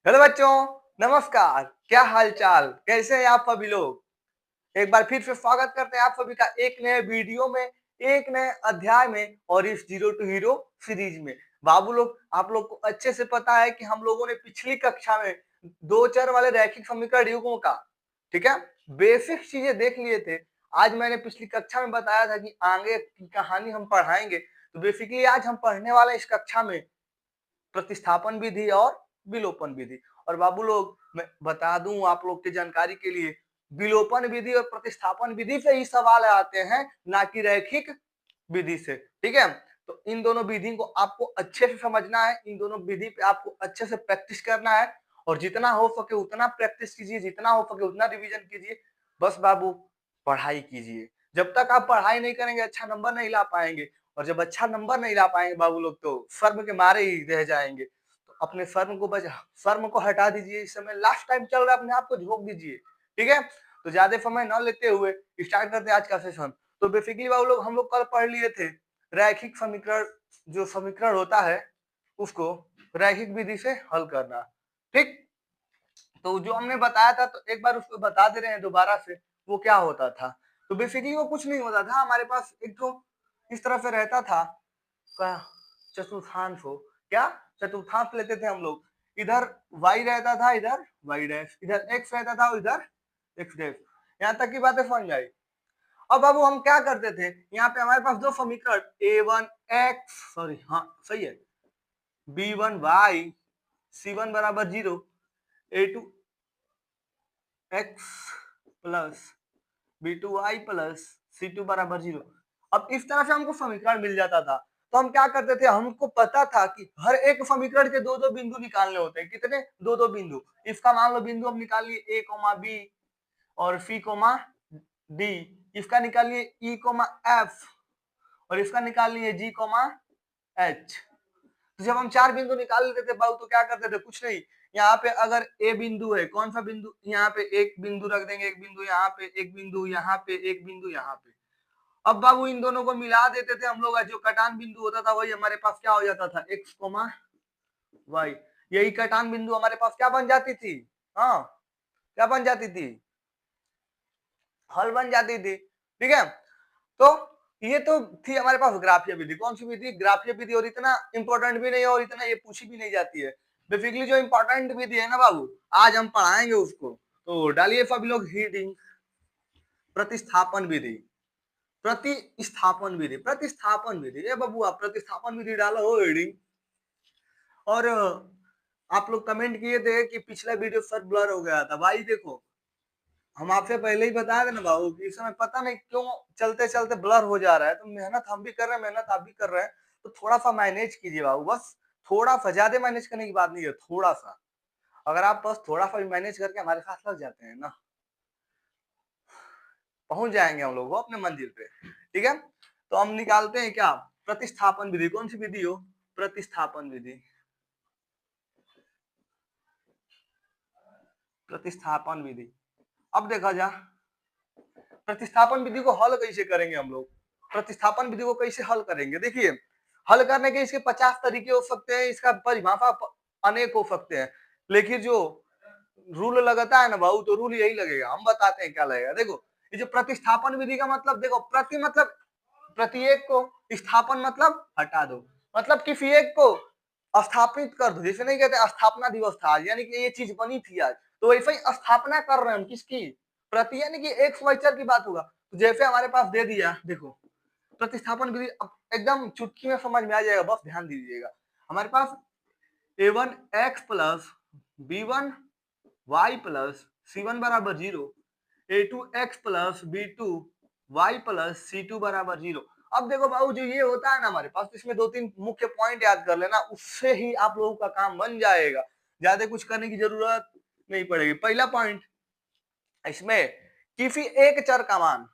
Hello बच्चों, नमस्कार। क्या हाल चाल, कैसे हैं आप सभी लोग। एक बार फिर से स्वागत करते हैं आप सभी का एक नए वीडियो में, एक नए अध्याय में और इस जीरो टू हीरो सीरीज में। बाबू लोग, आप लोग को अच्छे से पता है कि हम लोगों ने पिछली कक्षा में दो चर वाले रैखिक समीकरण युग्मों का, ठीक है, बेसिक चीजें देख लिए थे। आज मैंने पिछली कक्षा में बताया था कि आगे की कहानी हम पढ़ाएंगे, तो बेसिकली आज हम पढ़ने वाले इस कक्षा में प्रतिस्थापन विधि और विलोपन विधि। और बाबू लोग, मैं बता दूं आप लोग की जानकारी के लिए, विलोपन विधि और प्रतिस्थापन विधि से ही सवाल आते हैं, ना कि रैखिक विधि से। ठीक है, तो इन दोनों विधि को आपको अच्छे से समझना है, इन दोनों विधि पे आपको अच्छे से प्रैक्टिस करना है और जितना हो सके उतना प्रैक्टिस कीजिए, जितना हो सके उतना रिवीजन कीजिए। बस बाबू, पढ़ाई कीजिए। जब तक आप पढ़ाई नहीं करेंगे अच्छा नंबर नहीं ला पाएंगे, और जब अच्छा नंबर नहीं ला पाएंगे बाबू लोग तो शर्म के मारे ही रह जाएंगे। तो अपने शर्म को हटा दीजिए। इस समय लास्ट टाइम चल रहा है, अपने आप को झोंक दीजिए। ठीक है, तो ज्यादा समय न लेते हुए स्टार्ट करते हैं आज का सेशन। तो बेसिकली बाबू लोग, हम लोग कल पढ़ लिए थे रैखिक समीकरण, जो समीकरण होता है उसको रैखिक विधि से हल करना। ठीक, तो जो हमने बताया था तो एक बार उसको बता दे रहे हैं दोबारा से, वो क्या होता था। तो बेसिकली वो कुछ नहीं होता था, हमारे पास एक तो इस तरह से रहता था का चतुर्थांश हो, क्या चतुर्थांश लेते थे हम लोग। इधर y रहता था, इधर y डैश, इधर x रहता था, इधर x डैश। यहाँ तक की बातें समझ आई। अब हम क्या करते थे, यहाँ पे हमारे पास दो समीकरण a1x, सॉरी हाँ सही है, b1y c1 बराबर 0, a2x plus b2y plus c2 बराबर 0। अब इस तरह से हमको समीकरण मिल जाता था। तो हम क्या करते थे, हमको पता था कि हर एक समीकरण के दो दो बिंदु निकालने होते हैं। कितने? दो दो बिंदु। इसका मान लो बिंदु हम निकाल लिए a, b और c, d। इसका निकालिए e, f और इसका निकाल लिए g, h। तो जब हम चार बिंदु निकाल लेते थे बाबू तो क्या करते थे, कुछ नहीं, यहाँ पे अगर ए बिंदु है, कौन सा बिंदु, यहाँ पे एक बिंदु रख देंगे, एक बिंदु यहाँ पे, एक बिंदु यहाँ पे, एक बिंदु यहाँ पे। अब बाबू इन दोनों को मिला देते थे हम लोग, जो कटान बिंदु होता था वही हमारे पास क्या हो जाता था, x, y। यही कटान बिंदु हमारे पास क्या बन जाती थी, हाँ क्या बन जाती थी, हल बन जाती थी। ठीक है, तो ये तो थी हमारे पास ग्राफीय विधि। कौन सी विधि? ग्राफीय विधि। और इतना इंपॉर्टेंट भी नहीं है और इतना ये पूछी भी नहीं जाती है। बेसिकली जो इंपॉर्टेंट विधि है ना बाबू, आज हम पढ़ाएंगे उसको। तो डालिए सभी लोग हीडिंग, प्रतिस्थापन विधि, प्रतिस्थापन विधि, प्रतिस्थापन विधि। ये बाबू आप प्रतिस्थापन विधि डालो हो हीडिंग। और आप लोग कमेंट किए थे कि पिछला वीडियो सर ब्लर हो गया था। भाई देखो, हम आपसे पहले ही बताया था ना बाबू कि इस समय पता नहीं क्यों चलते चलते ब्लर हो जा रहा है। तो मेहनत हम भी कर रहे हैं, मेहनत आप भी कर रहे हैं, तो थोड़ा सा मैनेज कीजिए बाबू। बस थोड़ा सा, ज्यादा मैनेज करने की बात नहीं है, थोड़ा सा। अगर आप बस थोड़ा सा भी मैनेज करके हमारे साथ लग जाते हैं ना, पहुंच जाएंगे हम लोग अपने मंजिल पे। ठीक है, तो हम निकालते हैं क्या, प्रतिस्थापन विधि। कौन सी विधि हो? प्रतिस्थापन विधि, प्रतिस्थापन विधि। अब देखा जा, प्रतिस्थापन विधि को हल कैसे करेंगे हम लोग। प्रतिस्थापन विधि को कैसे हल करेंगे, देखिए हल करने के इसके 50 तरीके हो सकते हैं, इसका परिभाषा अनेक हो सकते हैं, लेकिन जो रूल लगता है ना बाबू, तो रूल यही लगेगा। हम बताते हैं क्या लगेगा। देखो, ये जो प्रतिस्थापन विधि का मतलब, देखो प्रति मतलब प्रत्येक को, स्थापन मतलब हटा दो, मतलब किसी एक को स्थापित कर दो। जैसे नहीं कहते स्थापना दिवस था आज, यानी कि ये चीज बनी थी आज, तो वैसे ही स्थापना कर रहे हैं हम किसकी, प्रति, यानी कि एक स्वाचर की बात होगा। तो जैसे हमारे पास दे दिया, देखो प्रतिस्थापन विधि एकदम चुटकी में समझ में आ जाएगा, बस ध्यान दीजिएगा। हमारे पास a1x plus b1y plus c1 बराबर 0, a2x plus b2y plus c2 बराबर 0। अब देखो बाबू, जो ये होता है ना हमारे पास, इसमें दो तीन मुख्य पॉइंट याद कर लेना, उससे ही आप लोगों का काम बन जाएगा, ज्यादा कुछ करने की जरूरत नहीं पड़ेगी। पहला पॉइंट, इसमें किसी एक चर का मान,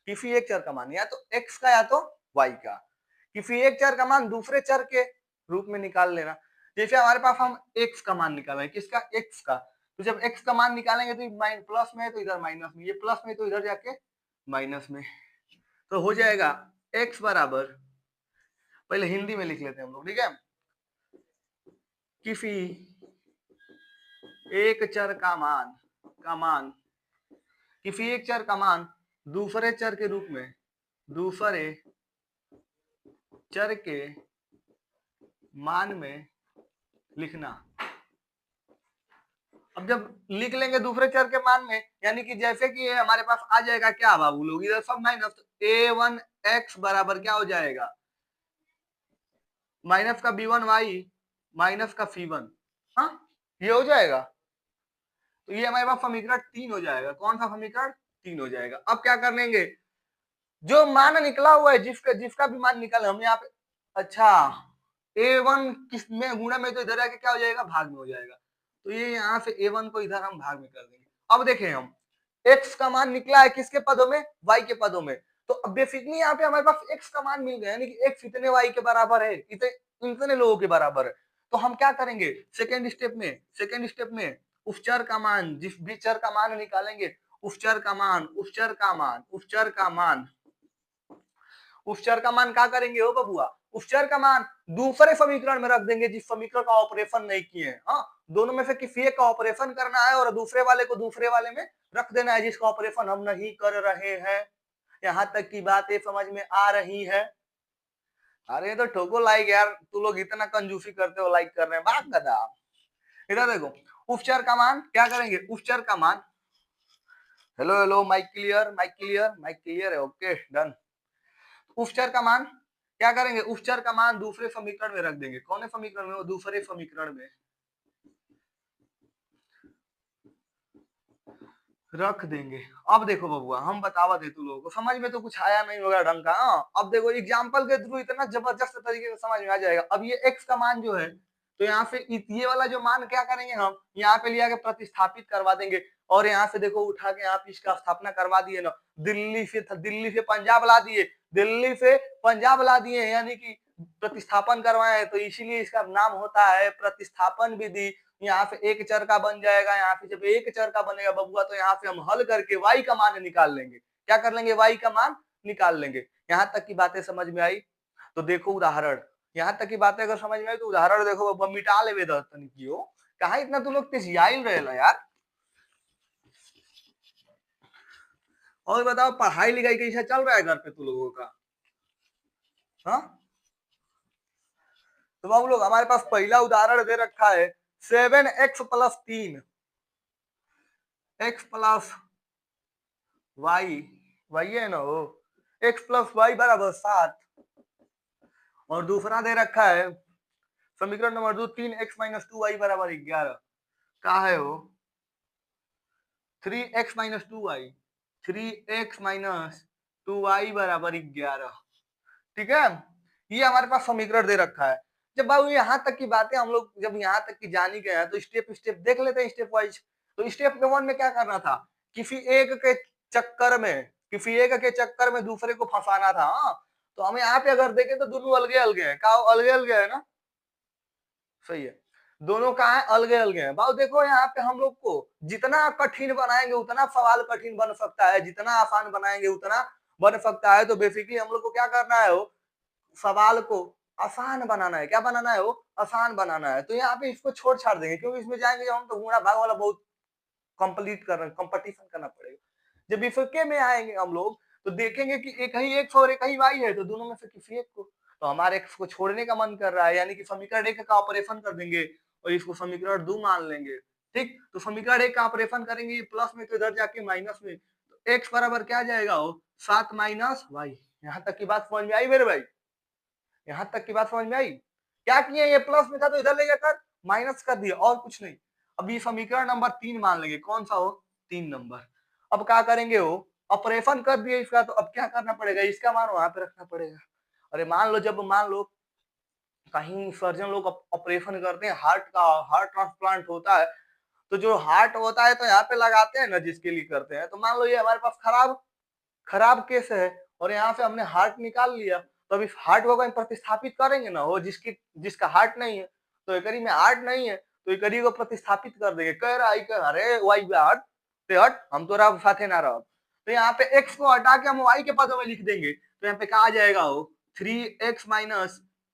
किसी एक चर का मान या तो x का या तो y का, किसी एक चर का मान दूसरे चर के रूप में निकाल लेना। जैसे हमारे पास हम x का मान निकालें, किसका, x का। तो जब x का मान निकालेंगे तो प्लस में है तो इधर माइनस में, ये प्लस में तो इधर जाके माइनस में, तो हो जाएगा x बराबर, पहले हिंदी में लिख लेते हैं हम लोग, ठीक है, किसी एक चर का मान किसी एक चर का मान दूसरे चर के रूप में दूसरे चर के मान में लिखना। अब जब लिख लेंगे दूसरे चर के मान में, यानी कि जैसे कि ये हमारे पास आ जाएगा क्या बाबू लोग, इधर सब माइनस, a1x बराबर क्या हो जाएगा, माइनस का b1y माइनस का c1, हाँ ये हो जाएगा। तो ये हमारे पास समीकरण 3 हो जाएगा। कौन सा समीकरण? 3 हो जाएगा। अब क्या कर लेंगे, जो मान निकला हुआ है जिसका भी मान निकला हम यहाँ पे, अच्छा a1 किस में गुणा में, तो इधर आके क्या हो जाएगा, भाग में हो जाएगा। तो ये यहाँ से a1 को इधर हम भाग में कर देंगे। अब देखें हम x का मान निकला है किसके पदों में, y के पदों में। तो अब बेसिकली यहाँ पे हमारे पास x का मान मिल गया, यानी कि x इतने y के बराबर है, इतने लोगों के बराबर है। तो हम क्या करेंगे, सेकेंड स्टेप में उस चर का मान, जिस भी चर का मान निकालेंगे उस चर का मान क्या करेंगे हो बबुआ, उस चर का मान दूसरे समीकरण में रख देंगे जिस समीकरण का ऑपरेशन नहीं किए। हाँ, दोनों में से किसी एक का ऑपरेशन करना है और दूसरे वाले को दूसरे वाले में रख देना है जिसका ऑपरेशन हम नहीं कर रहे हैं। यहां तक की बातें समझ में आ रही है? अरे तो ठोको लाइक यार, तू लोग इतना कंजूसी करते हो लाइक कर रहे हैं, बात गधा। इधर देखो, उस चर का मान क्या करेंगे, उस चर का मान, हेलो माइक क्लियर है, ओके डन। उस चर का मान क्या करेंगे, उस चर का मान दूसरे समीकरण में रख देंगे। कौन से समीकरण में? वो दूसरे समीकरण में रख देंगे। अब देखो बबुआ, हम बतावा दे तू लोगों को, समझ में तो कुछ आया नहीं होगा ढंग का। अब देखो एग्जाम्पल के थ्रू इतना जबरदस्त तरीके से समझ में आ जाएगा। अब ये x का मान जो है, तो यहाँ से ये वाला जो मान क्या करेंगे, हम यहाँ पे लिया के प्रतिस्थापित करवा देंगे। और यहाँ से देखो उठा के यहाँ पे इसका स्थापना करवा दिए ना, दिल्ली से पंजाब ला दिए, यानी कि प्रतिस्थापन करवाए, तो इसीलिए इसका नाम होता है प्रतिस्थापन विधि। यहाँ से एक चर का बन जाएगा, यहाँ पे जब एक चर का बनेगा बबुआ, तो यहाँ से हम हल करके y का मान निकाल लेंगे। क्या कर लेंगे, y का मान निकाल लेंगे। यहाँ तक की बातें समझ में आई? तो देखो उदाहरण, यहाँ तक की बातें अगर समझ में आई तो उदाहरण देखो, बबुआ मिटा ले तनिकियो, कहाँ इतना तू लोग तेजियाइल रहेला यार। और बताओ पढ़ाई लिखाई कैसा चल रहा है घर पे तू लोगों का? हाँ, तो बाबू लोग हमारे पास पहला उदाहरण दे रखा है 7x + 3 x + y है ना, वो x + y = 7। और दूसरा दे रखा है समीकरण नंबर 2 3x - 2y = 11। क्या है वो, 3x - 2y = 11। ठीक है, ये हमारे पास समीकरण दे रखा है। जब बाबू यहाँ तक की बातें हम लोग जब यहाँ तक की जान ही गए हैं, तो स्टेप देख लेते हैं स्टेप वाइज। तो स्टेप नंबर 1 में क्या करना था, किसी एक के चक्कर में दूसरे को फंसाना था। हाँ, तो हम यहाँ पे अगर देखें तो दोनों अलगे अलगे हैं। क्या अलगे अलगे है ना, सही है, दोनों कहाँ है, अलगे अलगे हैं। बाबू देखो यहाँ पे हम लोग को जितना कठिन बनाएंगे उतना सवाल कठिन बन सकता है, जितना आसान बनाएंगे उतना बन सकता है। तो बेसिकली हम लोग को क्या करना है, वो सवाल को आसान बनाना है। क्या बनाना है, वो आसान बनाना है। तो यहाँ पे इसको छोड़ छाड़ देंगे, क्योंकि इसमें जाएंगे जब हम तो गुणा भाग वाला बहुत कंपटीशन करना पड़ेगा। जब इसके में आएंगे हम लोग तो देखेंगे कि एक ही एक्स और एक ही वाई है, तो दोनों में से किसी एक को, तो हमारे एक्स को छोड़ने का मन कर रहा है, यानी कि समीकरण एक का ऑपरेशन कर देंगे और इसको समीकरण 2 मान लेंगे। ठीक, तो समीकरण एक का ऑपरेशन करेंगे, प्लस में तो इधर जाके माइनस में, तो एक्स बराबर क्या जाएगा, वो 7 - y। यहाँ तक की बात समझ में आई मेरे भाई? यहाँ तक की बात समझ में आई? क्या किए, ये प्लस में था तो इधर ले जाकर माइनस कर दिया, और कुछ नहीं। अब ये समीकरण नंबर 3 मान लेंगे। कौन सा हो, 3 नंबर। अब क्या करेंगे, वो ऑपरेशन कर दिए इसका, तो अब क्या करना पड़ेगा, इसका मान वहां पे रखना पड़ेगा। अरे मान लो कहीं सर्जन लोग ऑपरेशन करते हैं, हार्ट ट्रांसप्लांट होता है, तो जो हार्ट होता है तो यहाँ पे लगाते हैं ना, जिसके लिए करते हैं। तो मान लो ये हमारे पास खराब केस है और यहाँ से हमने हार्ट निकाल लिया, तो अभी हार्ट को कहीं प्रतिस्थापित करेंगे ना, वो जिसका हार्ट नहीं है, तो एकरी में हार्ट नहीं है, तो एकरी को प्रतिस्थापित कर देंगे। कह रहा है अरे वाई हट ते हट, हम तो रब साथे ना रह। तो यहाँ पे x को हटा के हम y के पदों में लिख देंगे, तो यहाँ पे कहा आ जाएगा, वो 3x -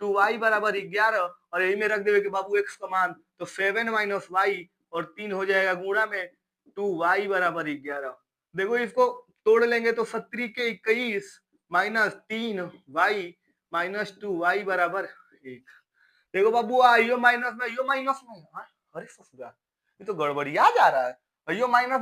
2y = 11। और यही में रख देंगे कि बाबू x का मान, तो 7 - y और 3 हो जाएगा गुणा में 2y बराबर 11। देखो इसको तोड़ लेंगे तो 17 के 21 माइनस 3y माइनस 2y बराबर 1। देखो बाबू आइयो माइनस में हाँ? अरे ससुरा ये तो गड़बड़िया जा रहा है। अयो माइनस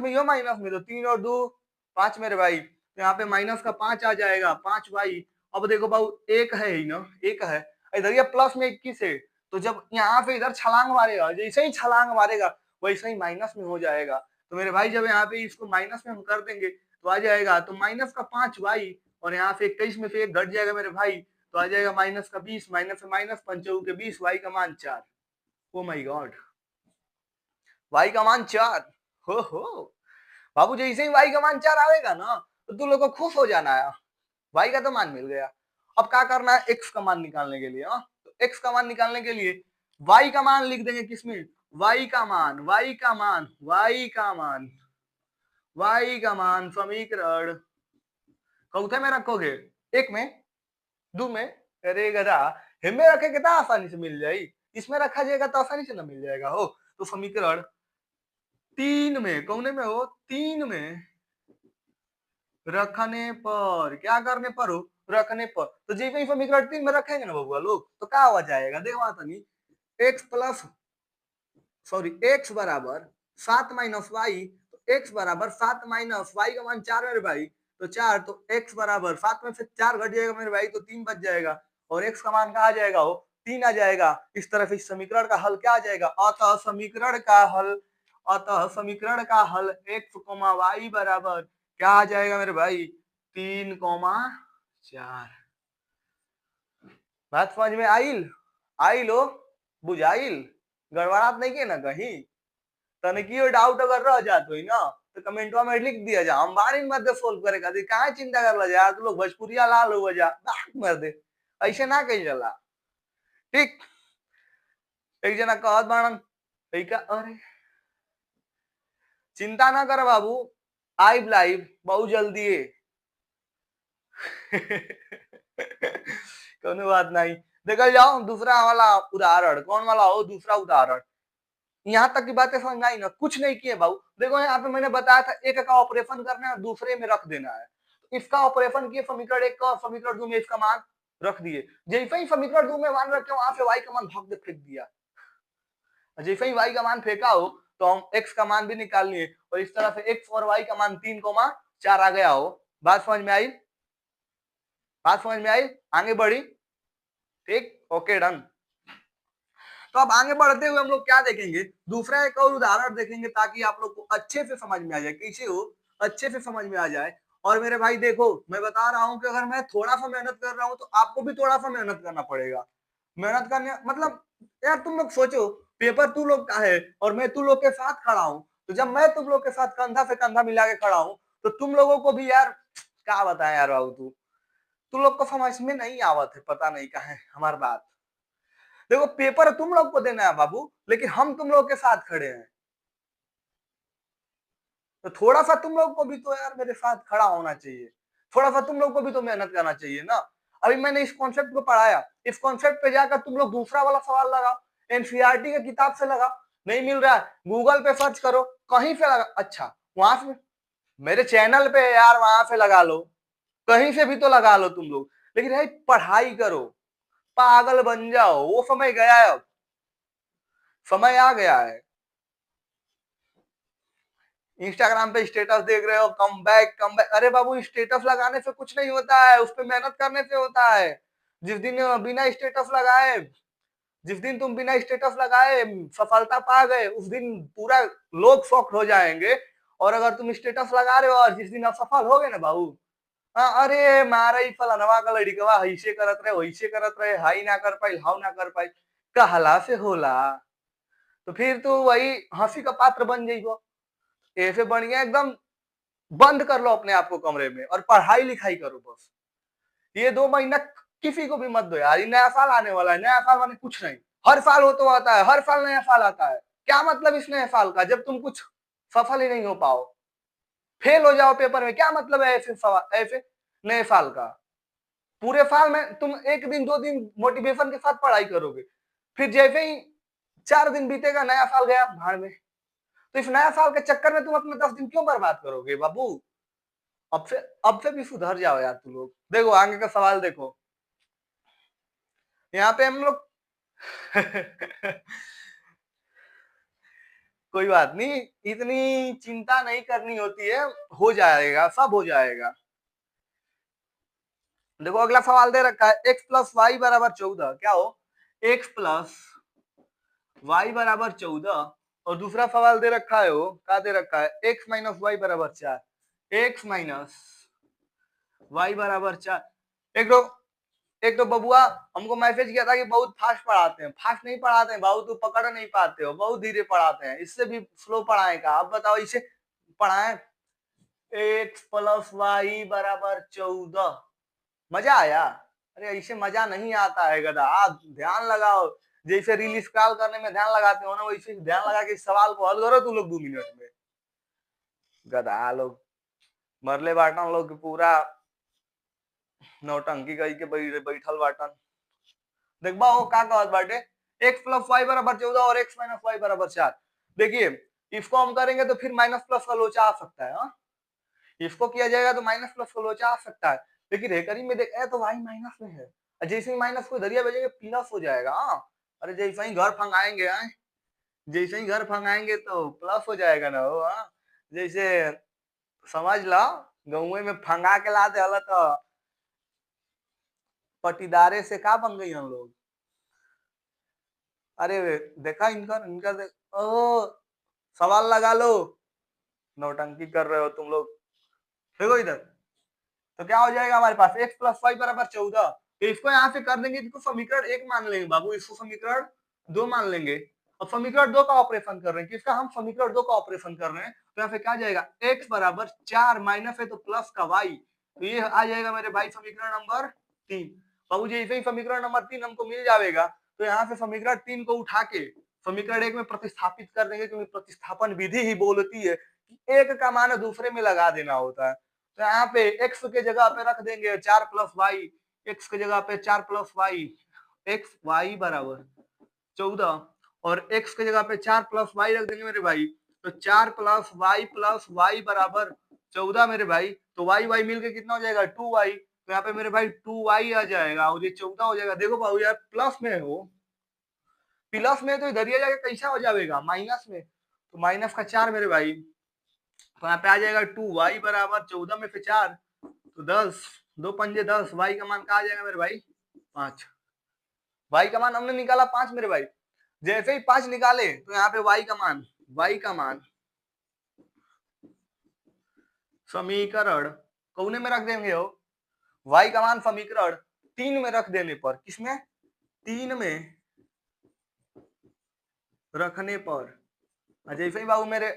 में तो 3 और 2 5 मेरे भाई, तो यहाँ पे माइनस का 5 आ जाएगा 5y। अब देखो बाबू एक है ही ना, एक है इधर, ये प्लस में 21 है, तो जब यहाँ पे इधर छलांग मारेगा, जैसे ही छलांग मारेगा वैसे ही माइनस में हो जाएगा। तो मेरे भाई जब यहाँ पे इसको माइनस में हम कर देंगे तो आ जाएगा तो माइनस का 5y, और यहाँ से 21 में से एक घट जाएगा मेरे भाई, तो आ जाएगा माइनस का 20, माइनस से माइनस 5 के 20, y का मान 4। ओ माय गॉड, y का मान 4। हो बाबू जैसे ही y का मान 4 आएगा ना तो तुम लोग को खुश हो जाना है, y का तो मान मिल गया। अब क्या करना है, x का मान निकालने के लिए, तो x का मान निकालने के लिए y का मान लिख देंगे किसमें, y का मान समीकरण चौथे में रखोगे, एक में, दो में, अरे गधा हिम्मे रखेगा तो आसानी से मिल जाएगी, इसमें रखा जाएगा तो आसानी से ना मिल जाएगा हो। तो समीकरण 3 में, कौने में हो, 3 में रखने पर, क्या करने पर हो, रखने पर, तो जी वही समीकरण 3 में रखेंगे ना बबुआ लोग तो क्या हो जाएगा, देखो तनी, x बराबर 7 माइनस वाई, तो x बराबर 7 माइनस वाई का मान 4 मेरे भाई, तो 4, तो x बराबर 7 में से 4 घट जाएगा मेरे भाई तो 3 बच जाएगा, और x का मान कहा आ जाएगा हो 3 आ जाएगा। इस तरफ इस समीकरण का हल क्या आ जाएगा, अतः समीकरण का हल x, y बराबर क्या आ जाएगा मेरे भाई 3, 4। बात समझ में आई लो, बुझाइल, गड़बड़ात नहीं के ना कहीं, तनिकियो डाउट अगर रह जात हो ना तो कमेंटवा में लिख दिया जा, हम बारी मत सोल्व करे खातिर काहे चिंता कर ला जा, तू लोग भोजपुरिया लाल हो जा मर दे, ऐसे ना कही जाला। ठीक, एक जना कहत बाणन का, अरे चिंता ना कर बाबू, आइब लाइव बहुत जल्दी है कोनो बात नहीं। देखल जाओ दूसरा वाला उदाहरण, कौन वाला हो, दूसरा उदाहरण, यहाँ तक की बातें समझ में आई ना, कुछ नहीं किए बाबू। देखो यहाँ पे मैंने बताया था एक का ऑपरेशन करना है दूसरे में रख देना है, तो इसका ऑपरेशन किए समीकरण 1 का, समीकरण 2 में इसका मान रख दिए, जैसे ही समीकरण 2 में मान रखे वहां से y का मान भाग दे फेंक दिया, जैसे ही y का मान फेंका हो तो हम x का मान भी निकाल लिए, और इस तरह से x और y का मान 3, 4 आ गया हो। बात समझ में आई, बात समझ में आई, आगे बढ़ी, ठीक, ओके डन। तो अब आगे बढ़ते हुए हम लोग क्या देखेंगे, दूसरा एक और उदाहरण देखेंगे ताकि आप लोग को अच्छे से समझ में आ जाए, कैसे हो अच्छे से समझ में आ जाए। और मेरे भाई देखो मैं बता रहा हूं कि अगर मैं थोड़ा सा मेहनत कर रहा हूं तो आपको भी थोड़ा सा मेहनत करना पड़ेगा। मेहनत करने मतलब यार तुम लोग सोचो, पेपर तू लोग का है और मैं तू लोग के साथ खड़ा हूं, तो जब मैं तुम लोग के साथ कंधा से कंधा मिला के खड़ा हूं तो तुम लोगों को भी यार क्या बताएं यार बाबू, तू लोग को समझ में नहीं आवत है, पता नहीं कहा है हमारी बात। देखो पेपर तुम लोग को देना है बाबू, लेकिन हम तुम लोग के साथ खड़े हैं, तो थोड़ा सा तुम लोग को भी तो यार मेरे साथ खड़ा होना चाहिए, थोड़ा सा तुम लोग को भी तो मेहनत करना चाहिए ना। अभी मैंने इस कॉन्सेप्ट को पढ़ाया, इस कॉन्सेप्ट पे जाकर तुम लोग दूसरा वाला सवाल लगाओ, एनसीईआरटी के किताब से लगाओ, नहीं मिल रहा है गूगल पे सर्च करो, कहीं पे लगा, अच्छा वहां से मेरे चैनल पे यार वहां से लगा लो, कहीं से भी तो लगा लो तुम लोग, लेकिन भाई पढ़ाई करो, पागल बन जाओ, वो समय गया है, अब समय आ गया है। इंस्टाग्राम पे स्टेटस देख रहे हो, कम बैक, अरे बाबू स्टेटस लगाने से कुछ नहीं होता है, उस पर मेहनत करने से होता है। जिस दिन बिना स्टेटस लगाए, जिस दिन तुम बिना स्टेटस लगाए सफलता पा गए उस दिन पूरा लोग शॉक्ड हो जाएंगे, और अगर तुम स्टेटस लगा रहे हो और जिस दिन असफल हो गए ना बाबू, अरे मारा फलानवा का लड़कवा ऐसे करत रहे वैसे करत रहे, हाई ना कर पाई हाउ ना कर पाई, कहला से होला, तो फिर तो वही हंसी का पात्र बन जाइबो। ऐसे बढ़िया एकदम बंद कर लो अपने आप को कमरे में और पढ़ाई लिखाई करो बस। ये 2 महीना किसी को भी मत दो यार, नया साल आने वाला है, नया साल माने कुछ नहीं, हर साल हो तो आता है, हर साल नया साल आता है, क्या मतलब इस नए साल का जब तुम कुछ सफल ही नहीं हो पाओ, फेल हो जाओ पेपर में, क्या मतलब है ऐसे नए साल का। पूरे साल में तुम 1 दिन 2 दिन मोटिवेशन के साथ पढ़ाई करोगे, फिर जैसे ही 4 दिन बीतेगा नया साल गया भाड़ में, तो इस नया साल के चक्कर में तुम अपने 10 दिन क्यों बर्बाद करोगे बाबू? अब से भी सुधर जाओ यार तुम लोग। देखो आगे का सवाल देखो, यहाँ पे हम लोग कोई बात नहीं, इतनी चिंता नहीं करनी होती है, हो जाएगा, सब हो जाएगा। देखो अगला सवाल दे रखा है x प्लस वाई बराबर 14, क्या हो x प्लस वाई बराबर 14, और दूसरा सवाल दे रखा है वो क्या दे रखा है x माइनस वाई बराबर 4, x माइनस वाई बराबर 4। एक तो बबुआ हमको मैसेज किया था कि बहुत फास्ट पढ़ाते हैं, फास्ट नहीं पढ़ाते हैं बाबू, तू पकड़ नहीं पाते हो, बहुत धीरे पढ़ाते हैं, इससे भी स्लो पढ़ाए का। अब बताओ इसे पढ़ाएं x प्लस वाई बराबर 14, मजा आया? अरे ऐसे मजा नहीं आता है गधा, आप ध्यान लगाओ, जैसे रील स्क्रॉल करने में ध्यान लगाते हो ना, वैसे ध्यान लगा के सवाल को हल करो तुम लोग 2 मिनट में। गधा लोग मरले बाटन लोग पूरा नौटंकी कही के बैठल बाटन। देखबा हो का कहत बाटे x प्लस वाई बराबर 14 और x माइनस वाई बराबर 4। देखिए इसको हम करेंगे तो फिर माइनस प्लस का लोचा आ सकता है। इसको किया जाएगा तो माइनस प्लस का लोचा आ सकता है, लेकिन रेकरी में देख तो वाई माइनस में है, जैसे ही माइनस को दरिया भेजेंगे प्लस हो जाएगा। अरे जैसे ही घर फंगाएंगे जैसे ही घर फंगाएंगे तो प्लस हो जाएगा ना वो। जैसे समझ लो गाँव में फंगा के लाते हल तो पटीदारे से का बन गई हम लोग। अरे देखा इनका इनका देख, ओ सवाल लगा लो, नौटंकी कर रहे हो तुम लोग। देखो इधर तो क्या हो जाएगा हमारे पास x प्लस वाई बराबर 14, तो इसको यहाँ से कर देंगे, इसको समीकरण 1 मान लेंगे बाबू, इसको समीकरण 2 मान लेंगे। अब समीकरण 2 का ऑपरेशन कर रहे हैं, किसका? हम समीकरण 2 का ऑपरेशन कर रहे हैं, तो यहाँ पे क्या जाएगा x बराबर 4 माइनस है तो प्लस का y, तो ये आ जाएगा मेरे भाई समीकरण नंबर 3। बाबू जी ऐसे ही समीकरण नंबर 3 हमको मिल जाएगा, तो यहाँ से समीकरण 3 को उठा के समीकरण 1 में प्रतिस्थापित कर देंगे, क्योंकि प्रतिस्थापन विधि ही बोलती है कि एक का मान दूसरे में लगा देना होता है। तो यहाँ पे x के जगह पे रख देंगे 4 प्लस वाई, x के जगह पे 4 प्लस वाई, एक्स वाई बराबर 14, और x के जगह पे 4 प्लस वाई रख देंगे मेरे भाई, तो 4 प्लस वाई बराबर 14 मेरे भाई, तो वाई वाई मिलके कितना हो जाएगा 2y, तो यहाँ पे मेरे भाई 2y आ जाएगा और ये 14 हो जाएगा। देखो बाबू यार प्लस में हो, प्लस में तो इधर ही जाके कैसा हो जाएगा माइनस में, तो माइनस का 4 मेरे भाई, तो यहाँ पे आ जाएगा 2y बराबर 14 में से 4 तो 10, 2 पंजे 10, y का मान क्या आ जाएगा मेरे भाई 5। y का मान हमने निकाला 5 मेरे भाई, जैसे ही 5 निकाले तो यहाँ पे y का मान समीकरण कौने में रख देंगे हो, y का मान समीकरण 3 में रख देने पर, किसमें 3 में रखने पर, जैसे ही बाबू मेरे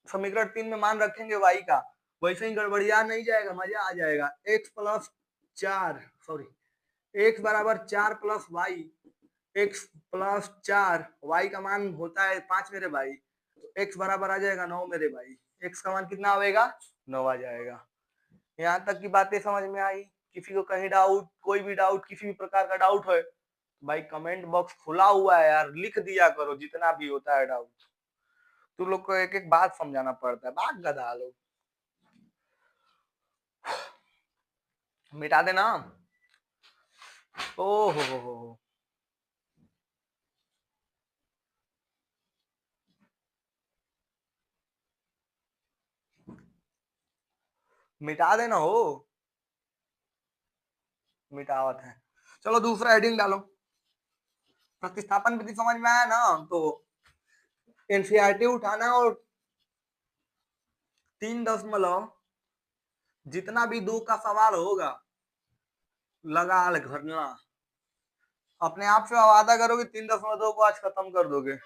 समीकरण 3 में मान रखेंगे y का, वैसे ही गड़बड़िया नहीं जाएगा, मजा आ जाएगा। x प्लस 4 सॉरी x बराबर 4 plus y, x plus 4 y का मान होता है 5 मेरे भाई, तो x बराबर आ जाएगा 9 मेरे भाई, x का मान कितना आएगा 9 आ जाएगा। यहाँ तक की बातें समझ में आई? किसी को कहीं डाउट, कोई भी डाउट, किसी भी प्रकार का डाउट है भाई कमेंट बॉक्स खुला हुआ है यार, लिख दिया करो जितना भी होता है डाउट। तू लोग को एक एक बात समझाना पड़ता है, बात गधा लोग। मिटा देना। ओ हो मिटा देना हो, मिटावत है। चलो दूसरा हेडिंग डालो, प्रतिस्थापन विधि समझ में आया ना, तो एनसीईआरटी उठाना और 3 जितना भी 2 का सवाल होगा लगा घरना, अपने आप से वादा करो कि 3.2 को आज खत्म कर दोगे।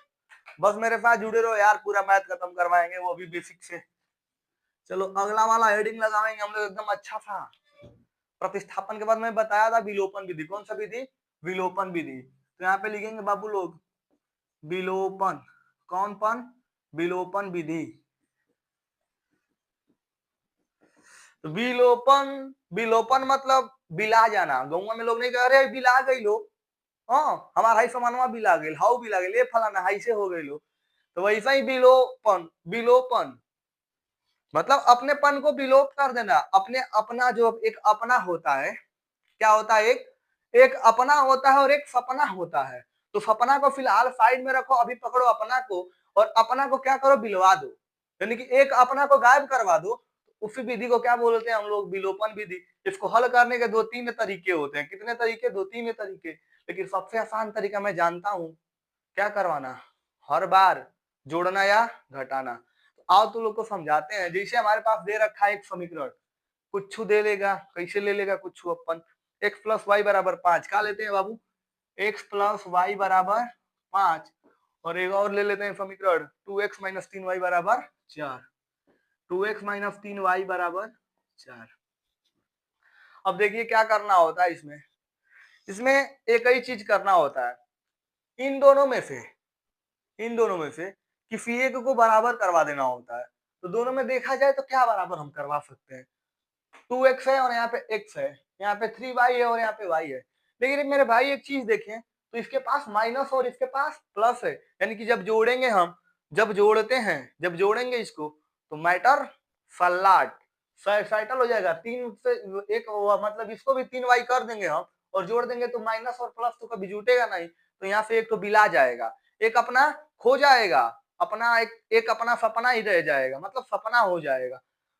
बस मेरे साथ जुड़े रहो यार, पूरा मैथ खत्म करवाएंगे वो भी बेसिक से। चलो अगला वाला हेडिंग लगाएंगे हम लोग एकदम अच्छा था। प्रतिस्थापन के बाद मैं बताया था विलोपन विधि, कौन सा विधि? विलोपन विधि। तो यहाँ पे लिखेंगे बाबू लोग विलोपन, कौन पन? विलोपन विधि। विलोपन, विलोपन मतलब बिला जाना। गाँव में लोग नहीं कह रहे बिला गई लो, हाँ हमारा हाई समानवा बिला गई, हाउ बिला गई, फलाना हाई से हो गई लो। तो वैसा ही विलोपन, विलोपन मतलब अपनेपन को विलोप कर देना। अपने अपना जो एक अपना होता है, क्या होता है, एक एक अपना होता है और एक सपना होता है। तो सपना को फिलहाल साइड में रखो, अभी पकड़ो अपना को, और अपना को क्या करो, बिलवा दो, यानी कि एक अपना को गायब करवा दो। उसी विधि को क्या बोलते हैं हम लोग, विलोपन विधि। इसको हल करने के 2-3 तरीके होते हैं। कितने तरीके, 2-3 तरीके। लेकिन सबसे आसान तरीका मैं जानता हूं, क्या करवाना, हर बार जोड़ना या घटाना। तो आओ तो लोग को समझाते हैं। जैसे हमारे पास दे रखा है एक समीकरण, कुछ दे लेगा, कैसे ले लेगा कुछ अपन, x प्लस वाई बराबर 5, क्या लेते हैं बाबू, x प्लस वाई बराबर 5। और एक और ले लेते हैं समीकरण 2x माइनस 3y बराबर 4, 2x माइनस 3y बराबर 4। अब देखिए क्या करना होता है इसमें, इसमें एक ही चीज करना होता है, इन दोनों में से, इन दोनों में से किसी एक को बराबर करवा देना होता है। तो दोनों में देखा जाए तो क्या बराबर हम करवा सकते हैं, 2x है और यहाँ पे x है, यहाँ पे 3y है और यहाँ पे y है। लेकिन मेरे भाई एक चीज देखें, तो इसके पास माइनस और इसके पास प्लस है, यानी कि जब जोड़ेंगे हम, जब जोड़ते हैं, जब जोड़ेंगे इसको, तो मैटर सलाट सेटल हो जाएगा। 3 से एक मतलब इसको भी 3y कर देंगे हम, और जोड़ देंगे तो माइनस और प्लस तो कभी जुटेगा नहीं, तो यहाँ से एक तो बिला जाएगा, एक अपना खो जाएगा, अपना एक अपना सपना ही रह जाएगा, मतलब सपना हो जाएगा।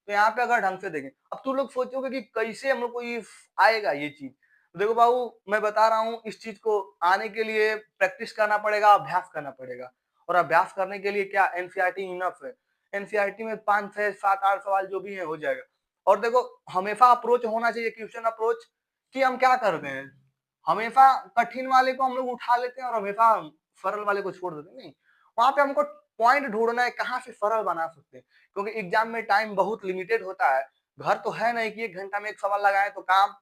तो यहाँ पे अगर ढंग से देखें, अब तुम लोग सोचोगे कि कैसे हम लोग को ये आएगा ये चीज। तो देखो बाबू, मैं बता रहा हूँ, इस चीज को आने के लिए प्रैक्टिस करना पड़ेगा, अभ्यास करना पड़ेगा। और अभ्यास करने के लिए क्या, एनसीईआरटी इनफ है। एनसीईआरटी में 5 से 7 8 सवाल जो भी है हो जाएगा। और देखो, हमेशा अप्रोच होना चाहिए, क्वेश्चन अप्रोच, कि हम क्या करते हैं, हमेशा कठिन वाले को हम लोग उठा लेते हैं और हमेशा सरल वाले को छोड़ देते हैं। नहीं, वहां पे हमको पॉइंट ढूंढना है, कहाँ से सरल बना सकते हैं, क्योंकि एग्जाम में टाइम बहुत लिमिटेड होता है। घर तो है नहीं कि 1 घंटा में एक सवाल लगाए तो काम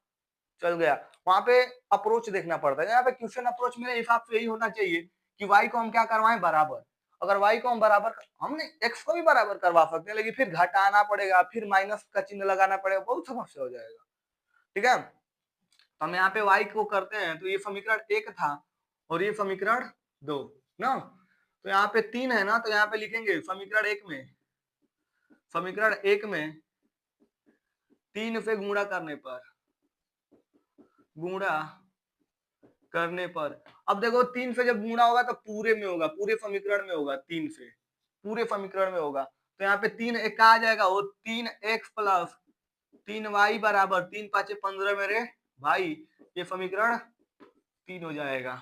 चल गया। वहां पे अप्रोच देखना पड़ता है। यहाँ पे क्वेश्चन अप्रोच मेरे हिसाब से यही होना चाहिए कि y को हम क्या करवाएं, बराबर। अगर y को हम बराबर, हमने x को भी बराबर करवा सकते हैं, लेकिन फिर घटाना पड़ेगा, फिर माइनस का चिन्ह लगाना पड़ेगा, बहुत समस्या हो जाएगा। ठीक है, तो हम यहाँ पे y को करते हैं, तो ये समीकरण 1 था और ये समीकरण 2 ना। तो यहाँ पे 3 है ना, तो यहाँ पे लिखेंगे समीकरण 1 में, समीकरण 1 में 3 से गुणा करने पर, गुणा करने पर, अब देखो 3 से जब गुणा होगा तो पूरे में होगा, पूरे समीकरण में होगा, 3 से पूरे समीकरण में होगा। तो यहाँ पे 3 एक आ जाएगा, वो 3x प्लस 3y बराबर 3 5 15 मेरे भाई, ये समीकरण 3 हो जाएगा।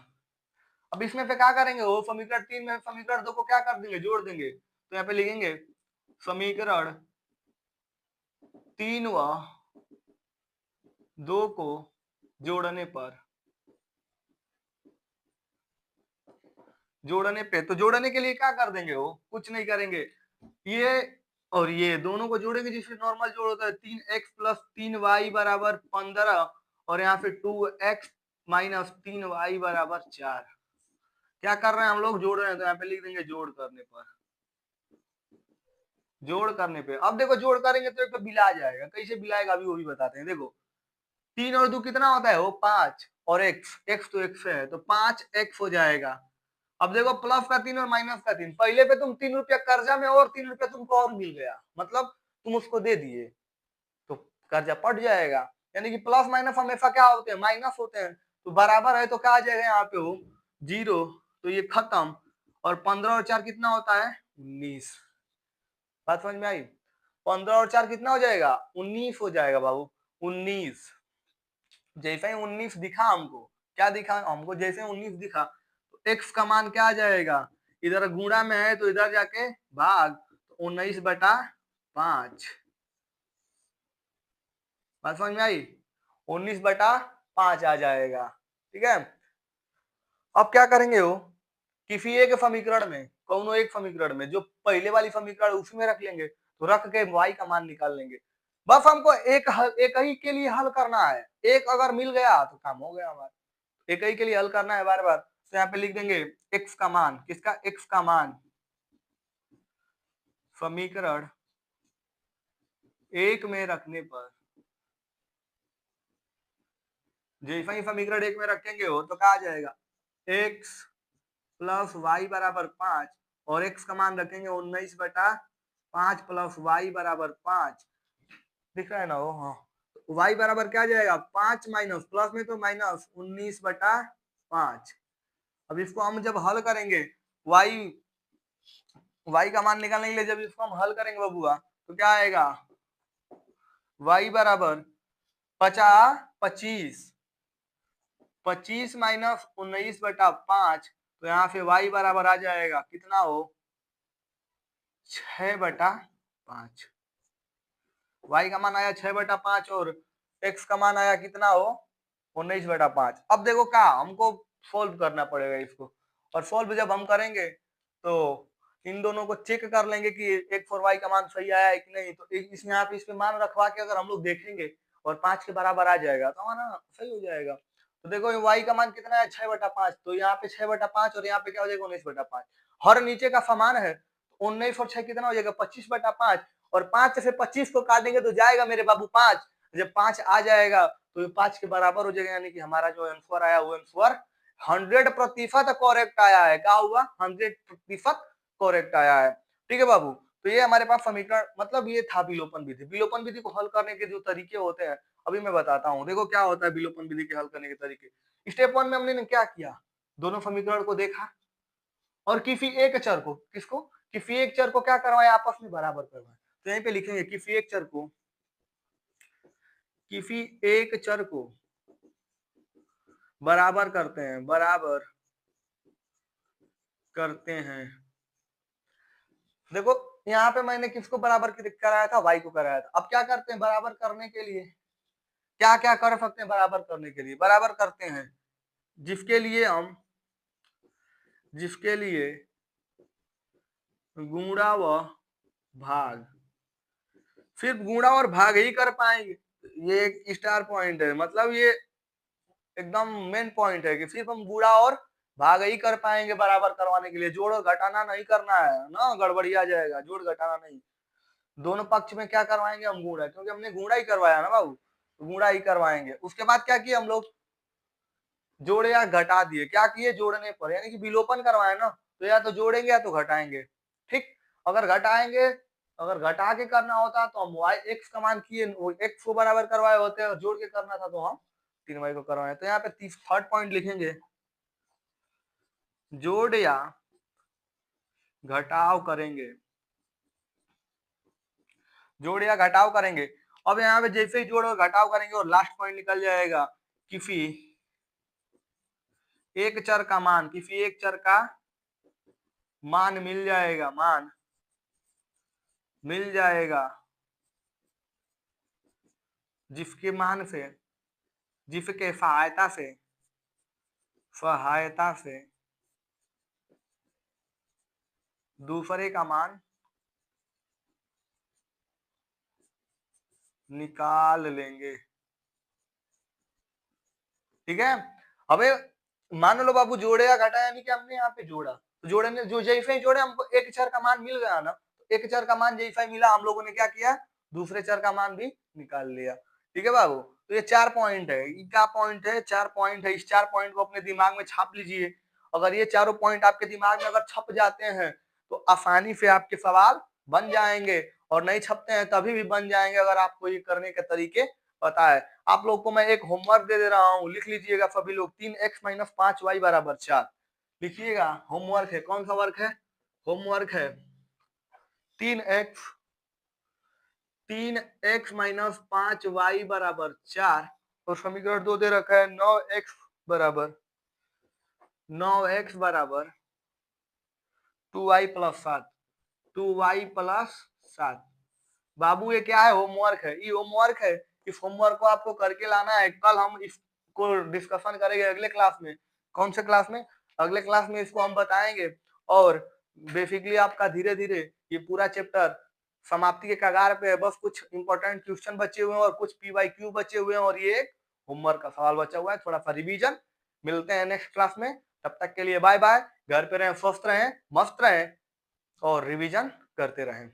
अब इसमें पे क्या करेंगे, वो समीकरण 3 में समीकरण 2 को क्या कर देंगे, जोड़ देंगे। तो यहाँ पे लिखेंगे समीकरण 3 व 2 को जोड़ने पर, जोड़ने पे, तो जोड़ने के लिए क्या कर देंगे, वो कुछ नहीं करेंगे, ये और ये दोनों को जोड़ेंगे, जिससे नॉर्मल जोड़ होता है, 3x प्लस 3y बराबर 15, और यहाँ पे 2x माइनस 3y बराबर 4। क्या कर रहे हैं हम लोग, जोड़ रहे हैं, तो यहाँ पे लिख देंगे जोड़ करने पर, जोड़ करने पे। अब देखो जोड़ करेंगे तो एक तो बिला जाएगा, कैसे बिलाएगा अभी वो भी बताते हैं। देखो 3 और 2 कितना होता है, वो 5, और x तो x है, तो 5x हो जाएगा। अब देखो प्लस का 3 और माइनस का 3, पहले पे तुम 3 रुपया कर्जा में और 3 रुपया तुमको और मिल गया, मतलब तुम उसको दे दिए, तो कर्जा पट जाएगा। यानी कि प्लस माइनस हमेशा क्या होते हैं, माइनस होते हैं। तो बराबर है तो क्या आ जाएगा यहाँ पे, हो 0, तो ये खत्म। और 15 और 4 कितना होता है, 19। बात समझ में आई, 15 और 4 कितना हो जाएगा, 19 हो जाएगा बाबू, 19। जैसे ही 19 दिखा हमको, क्या दिखा हमको, जैसे 19 दिखा, तो x का मान क्या आ जाएगा, इधर गुणा में है तो इधर जाके भाग, तो 19/5। बात समझ में आई, 19/5 आ जाएगा। ठीक है, अब क्या करेंगे, हो किसी एक समीकरण में, कौनो एक समीकरण में, जो पहले वाली समीकरण उसमें रख लेंगे, तो रख के y का मान निकाल लेंगे। बस हमको एक ही के लिए हल करना है, एक अगर मिल गया तो काम हो गया हमारा। एक ही के लिए हल करना है बार बार, तो यहाँ पे लिख देंगे x का मान, किसका, x का मान समीकरण 1 में रखने पर, जैसे ही समीकरण 1 में रखेंगे हो तो क्या आ जाएगा, x प्लस वाई बराबर 5, और x का मान रखेंगे 19/5 प्लस y बराबर 5। दिख रहा है ना वो? हाँ, y बराबर क्या जाएगा 5 माइनस प्लस में तो माइनस 19/5। अब इसको हम जब हल करेंगे y का मान निकालने के लिए जब इसको हम हल करेंगे बबुआ तो क्या आएगा y बराबर 25 माइनस 19/5 तो यहाँ पे y बराबर आ जाएगा कितना हो 6/5। y का मान आया 6/5 और x का मान आया कितना हो 19/5। अब देखो क्या हमको सोल्व करना पड़ेगा इसको, और सोल्व जब हम करेंगे तो इन दोनों को चेक कर लेंगे कि x और y का मान सही आया है कि नहीं। तो इस यहाँ पे इस पे मान रखवा के अगर हम लोग देखेंगे और 5 के बराबर आ जाएगा तो हमारा सही हो जाएगा। तो देखो y का मान कितना है 6/5, तो यहाँ पे 6/5 और यहाँ पे क्या हो जाएगा 19/5। हर नीचे का समान है, 19 और 6 कितना हो जाएगा 25/5, और 5 से 25 को काटेंगे तो जाएगा मेरे बाबू 5। जब 5 आ जाएगा तो 5 के बराबर हो जाएगा, यानी कि हमारा जो आंसर आया वो आंसर 100% करेक्ट आया है। क्या हुआ 100% करेक्ट आया है। ठीक है बाबू, तो ये हमारे पास समीकरण मतलब ये था विलोपन विधि। विलोपन विधि को हल करने के जो तरीके होते हैं अभी मैं बताता हूँ। देखो क्या होता है विलोपन विधि के हल करने के तरीके। स्टेप 1 में हमने क्या किया, दोनों समीकरण को देखा और किसी एक चर को किसी एक चर को क्या करवाया आपस में बराबर करवाया। तो यहीं पे लिखेंगे किसी एक चर को बराबर करते हैं। देखो यहाँ पे मैंने किसको बराबर कराया था y को कराया था। अब क्या करते हैं बराबर करने के लिए क्या क्या कर सकते हैं बराबर करने के लिए, बराबर करते हैं जिसके लिए गुणा व भाग, सिर्फ गुणा और भाग ही कर पाएंगे। ये एक स्टार पॉइंट है, मतलब ये एकदम मेन पॉइंट है कि सिर्फ हम गुणा और भाग ही कर पाएंगे बराबर करवाने के लिए। जोड़ और घटाना नहीं करना है ना, गड़बड़िया जाएगा। जोड़ घटाना नहीं, दोनों पक्ष में क्या करवाएंगे हम गुणा, क्योंकि हमने गुणा ही करवाया ना बाबू, गुणा ही करवाएंगे। उसके बाद क्या किया हम लोग जोड़े या घटा दिए। क्या किए जोड़ने पर, यानी कि विलोपन करवाए ना, तो या तो जोड़ेंगे या तो घटाएंगे। ठीक, अगर घटा के करना होता तो हम y x का मान किए x को बराबर करवाए होते और जोड़ के करना था तो हम 3y को करवाए। तो यहाँ पे थर्ड पॉइंट लिखेंगे जोड़ या घटाव करेंगे। अब यहाँ पे जैसे ही जोड़ और घटाव करेंगे और लास्ट पॉइंट निकल जाएगा किसी एक चर का मान मिल जाएगा जिसके सहायता से दूसरे का मान निकाल लेंगे। ठीक है, अबे मान लो बाबू जोड़े या घटा, यानी कि हमने यहाँ पे जोड़ा, तो जोड़े ने जो जैसे ही जोड़े हमको एक चर का मान मिल गया ना, तो एक चर का मान जैसा ही मिला हम लोगों ने क्या किया दूसरे चर का मान भी निकाल लिया। ठीक है बाबू, तो ये 4 पॉइंट है। ये क्या पॉइंट है 4 पॉइंट है। इस 4 पॉइंट को अपने दिमाग में छाप लीजिए। अगर ये चारों पॉइंट आपके दिमाग में अगर छप जाते हैं तो आसानी से आपके सवाल बन जाएंगे, और नहीं छपते हैं तभी भी बन जाएंगे अगर आपको ये करने के तरीके पता है। आप लोग को मैं एक होमवर्क दे रहा हूँ, लिख लीजिएगा सभी लोग। 3x - 5y = 4 लिखिएगा। होमवर्क है, कौन सा वर्क है होमवर्क है 3x - 5y = 4 और समीकरण 2 दे रखा है 9x = 2y + 7। बाबू ये क्या है होमवर्क है, ये होमवर्क है। इस होमवर्क को आपको करके लाना है। कल हम इसको डिस्कशन करेंगे अगले क्लास में। कौन से क्लास में, अगले क्लास में इसको हम बताएंगे। और बेसिकली आपका धीरे धीरे ये पूरा चैप्टर समाप्ति के कगार पे है। बस कुछ इंपॉर्टेंट क्वेश्चन बचे हुए हैं और कुछ PYQ बचे हुए हैं, और ये एक होमवर्क का सवाल बचा हुआ है। थोड़ा सा रिवीजन। मिलते हैं नेक्स्ट क्लास में, तब तक के लिए बाय बाय। घर पे रहें, स्वस्थ रहें, मस्त रहें और रिवीजन करते रहें।